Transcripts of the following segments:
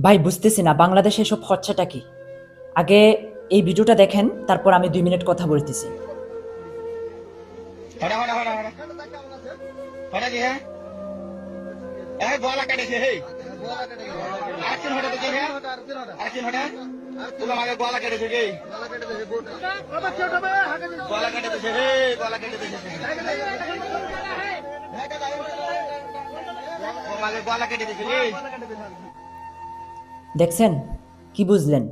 ভাই বুঝতেছি না বাংলাদেশে এসব হচ্ছেটা কি। আগে এই ভিডিওটা দেখেন, তারপর আমি 2 মিনিট কথা বলতেছি। হটা হটা হটা হটা হটা কি হ্যাঁ এই বলা কেটেছে হেই আরেকদিন হটা দেখি হ্যাঁ আরেকদিন হটা তুমি আমাকে গলা কেটেছে কি গলা কেটেছে হে গলা কেটেছে আমাকে গলা কেটেছে কি দেখছেন কি বুঝলেন?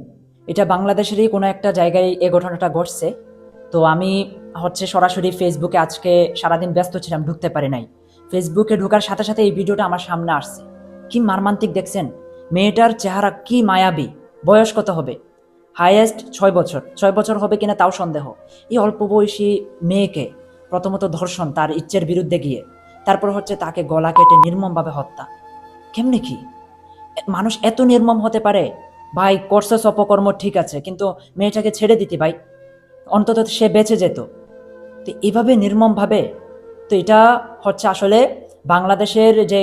এটা বাংলাদেশেরই কোনো একটা জায়গায় এই ঘটনাটা ঘটছে। তো আমি সরাসরি ফেসবুকে আজকে সারাদিন ব্যস্ত ছিলাম, ঢুকতে পারি নাই। ফেসবুকে ঢোকার সাথে সাথে এই ভিডিওটা আমার সামনে আসছে। কি মারমান্তিক দেখছেন! মেয়েটার চেহারা কি মায়াবী! বয়স কত হবে? হাইয়েস্ট 6 বছর। 6 বছর হবে কিনা তাও সন্দেহ। এই অল্প বয়সী মেয়েকে প্রথমত ধর্ষণ, তার ইচ্ছের বিরুদ্ধে গিয়ে, তারপর তাকে গলা কেটে নির্মমভাবে হত্যা। কেমনে কি মানুষ এত নির্মম হতে পারে? ভাই করছস অপকর্ম ঠিক আছে, কিন্তু মেয়েটাকে ছেড়ে দিতি ভাই, অন্তত সে বেঁচে যেত। তো এইভাবে নির্মমভাবে, তো এটা আসলে বাংলাদেশের যে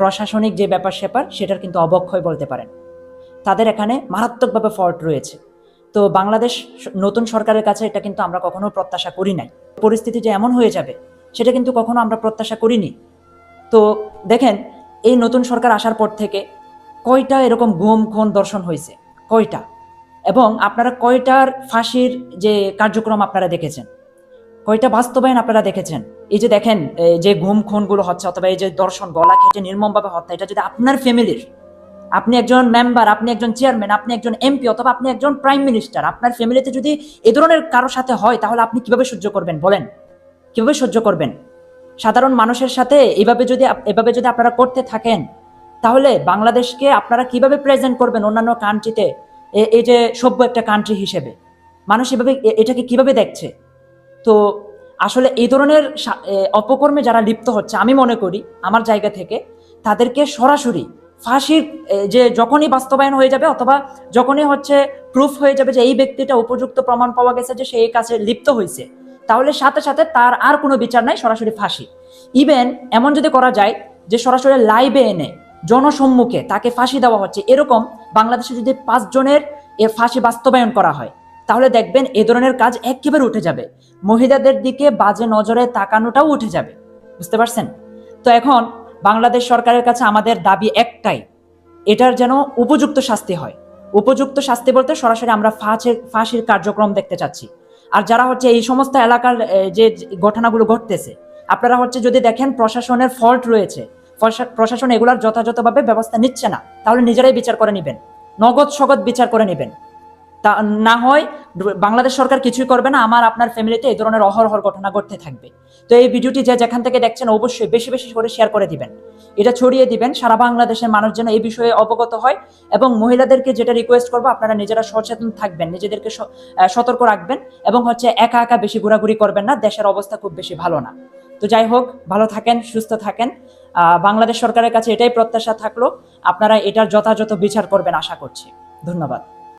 প্রশাসনিক যে ব্যাপার স্যাপার, সেটার কিন্তু অবক্ষয় বলতে পারেন। তাদের এখানে মারাত্মকভাবে ফল্ট রয়েছে। তো বাংলাদেশ নতুন সরকারের কাছে এটা কিন্তু আমরা কখনো প্রত্যাশা করি নাই। পরিস্থিতি যে এমন হয়ে যাবে সেটা কিন্তু কখনো আমরা প্রত্যাশা করিনি। তো দেখেন, এই নতুন সরকার আসার পর থেকে কয়টা এরকম গুম খুন দর্শন হয়েছে, কয়টা? এবং আপনারা কয়টার ফাঁসির যে কার্যক্রম আপনারা দেখেছেন, কয়টা বাস্তবায়ন আপনারা দেখেছেন? এই যে দেখেন, যে গুম খুনগুলো হচ্ছে অথবা এই যে দর্শন, গলা কেটে নির্মমভাবে হত্যা, এটা যদি আপনার ফ্যামিলির, আপনি একজন মেম্বার, আপনি একজন চেয়ারম্যান, আপনি একজন এমপি অথবা আপনি একজন প্রাইম মিনিস্টার, আপনার ফ্যামিলিতে যদি এ ধরনের কারোর সাথে হয়, তাহলে আপনি কিভাবে সহ্য করবেন বলেন? কিভাবে সহ্য করবেন? সাধারণ মানুষের সাথে এভাবে যদি আপনারা করতে থাকেন, তাহলে বাংলাদেশকে আপনারা কিভাবে প্রেজেন্ট করবেন অন্যান্য কান্ট্রিতে? এই যে সভ্য একটা কান্ট্রি হিসেবে মানুষ এভাবে এটাকে কিভাবে দেখছে? তো আসলে এই ধরনের অপকর্মে যারা লিপ্ত হচ্ছে, আমি মনে করি আমার জায়গা থেকে তাদেরকে সরাসরি ফাঁসির, যে যখনই বাস্তবায়ন হয়ে যাবে অথবা যখনই প্রুফ হয়ে যাবে যে এই ব্যক্তিটা উপযুক্ত প্রমাণ পাওয়া গেছে যে সে এই কাজে লিপ্ত হয়েছে, তাহলে সাথে সাথে তার আর কোনো বিচার নাই, সরাসরি ফাঁসি। ইভেন এমন যদি করা যায় যে সরাসরি লাইভে এনে জনসম্মুখে তাকে ফাঁসি দেওয়া হচ্ছে, এরকম বাংলাদেশে যদি 5 জনের এ ফাঁসি বাস্তবায়ন করা হয়, তাহলে দেখবেন এ ধরনের কাজ একেবারে উঠে যাবে। মহিলাদের দিকে বাজে নজরে তাকানোটাও উঠে যাবে। বুঝতে পারছেন? তো এখন বাংলাদেশ সরকারের কাছে আমাদের দাবি একটাই, এটার যেন উপযুক্ত শাস্তি হয়। উপযুক্ত শাস্তি বলতে সরাসরি আমরা ফাঁসির কার্যক্রম দেখতে চাচ্ছি। আর যারা এই সমস্ত এলাকার যে ঘটনাগুলো ঘটতেছে, আপনারা যদি দেখেন প্রশাসনের ফল্ট রয়েছে, প্রশাসন এগুলার যথাযথভাবে ব্যবস্থা নিচ্ছে না, তাহলে নিজেরাই বিচার করে নেবেন, নগদ সগদ বিচার করে নেবেন। তা না হয় বাংলাদেশ সরকার কিছুই করবে না, আমার আপনার ফ্যামিলিতে এই ধরনের অহরহ ঘটনা ঘটতে থাকবে। তো এই ভিডিওটি যে যেখান থেকে দেখছেন অবশ্যই বেশি বেশি করে শেয়ার করে দিবেন, এটা ছড়িয়ে দিবেন, সারা বাংলাদেশের মানুষ যেন এই বিষয়ে অবগত হয়। এবং মহিলাদেরকে যেটা রিকোয়েস্ট করবো, আপনারা নিজেরা সচেতন থাকবেন, নিজেদেরকে সতর্ক রাখবেন, এবং একা একা বেশি ঘোরাঘুরি করবেন না, দেশের অবস্থা খুব বেশি ভালো না। তো যাই হোক, ভালো থাকেন, সুস্থ থাকেন। বাংলাদেশ সরকারের কাছে এটাই প্রত্যাশা থাকলো, আপনারা এটার যথাযথ বিচার করবেন আশা করছি। ধন্যবাদ।